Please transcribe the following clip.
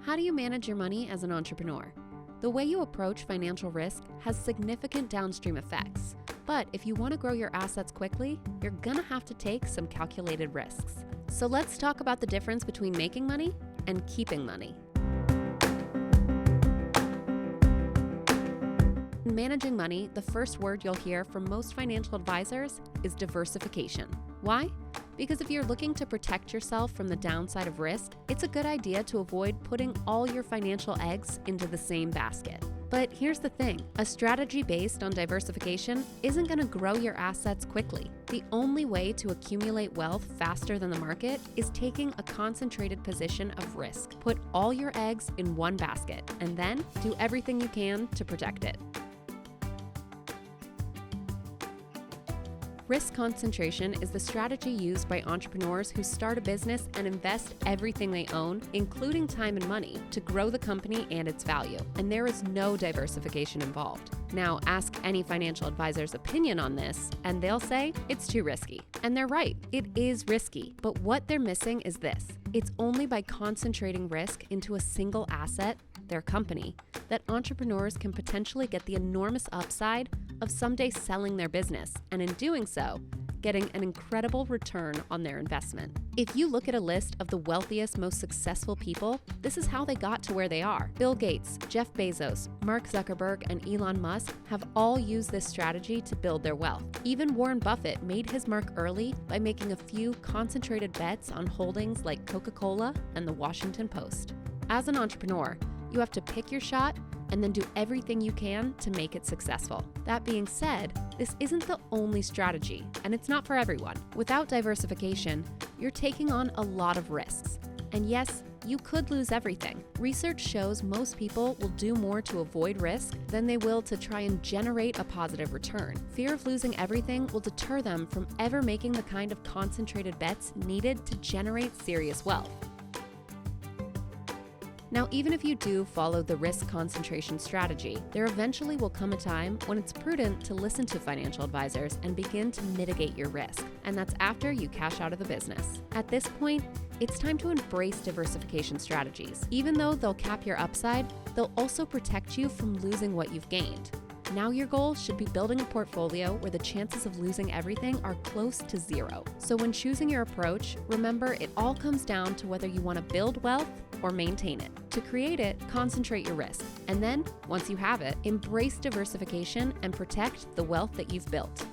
How do you manage your money as an entrepreneur? The way you approach financial risk has significant downstream effects. But if you want to grow your assets quickly, you're gonna have to take some calculated risks. So let's talk about the difference between making money and keeping money. In managing money, the first word you'll hear from most financial advisors is diversification. Why? Because if you're looking to protect yourself from the downside of risk, it's a good idea to avoid putting all your financial eggs into the same basket. But here's the thing, a strategy based on diversification isn't going to grow your assets quickly. The only way to accumulate wealth faster than the market is taking a concentrated position of risk. Put all your eggs in one basket and then do everything you can to protect it. Risk concentration is the strategy used by entrepreneurs who start a business and invest everything they own, including time and money, to grow the company and its value. And there is no diversification involved. Now, ask any financial advisor's opinion on this, and they'll say it's too risky. And they're right, it is risky. But what they're missing is this. It's only by concentrating risk into a single asset, their company, that entrepreneurs can potentially get the enormous upside of someday selling their business, and in doing so, getting an incredible return on their investment. If you look at a list of the wealthiest, most successful people, this is how they got to where they are. Bill Gates, Jeff Bezos, Mark Zuckerberg, and Elon Musk have all used this strategy to build their wealth. Even Warren Buffett made his mark early by making a few concentrated bets on holdings like Coca-Cola and the Washington Post. As an entrepreneur, you have to pick your shot and then do everything you can to make it successful. That being said, this isn't the only strategy, and it's not for everyone. Without diversification, you're taking on a lot of risks. And yes, you could lose everything. Research shows most people will do more to avoid risk than they will to try and generate a positive return. Fear of losing everything will deter them from ever making the kind of concentrated bets needed to generate serious wealth. Now, even if you do follow the risk concentration strategy, there eventually will come a time when it's prudent to listen to financial advisors and begin to mitigate your risk. And that's after you cash out of the business. At this point, it's time to embrace diversification strategies. Even though they'll cap your upside, they'll also protect you from losing what you've gained. Now your goal should be building a portfolio where the chances of losing everything are close to zero. So when choosing your approach, remember it all comes down to whether you want to build wealth or maintain it. To create it, concentrate your risk. And then, once you have it, embrace diversification and protect the wealth that you've built.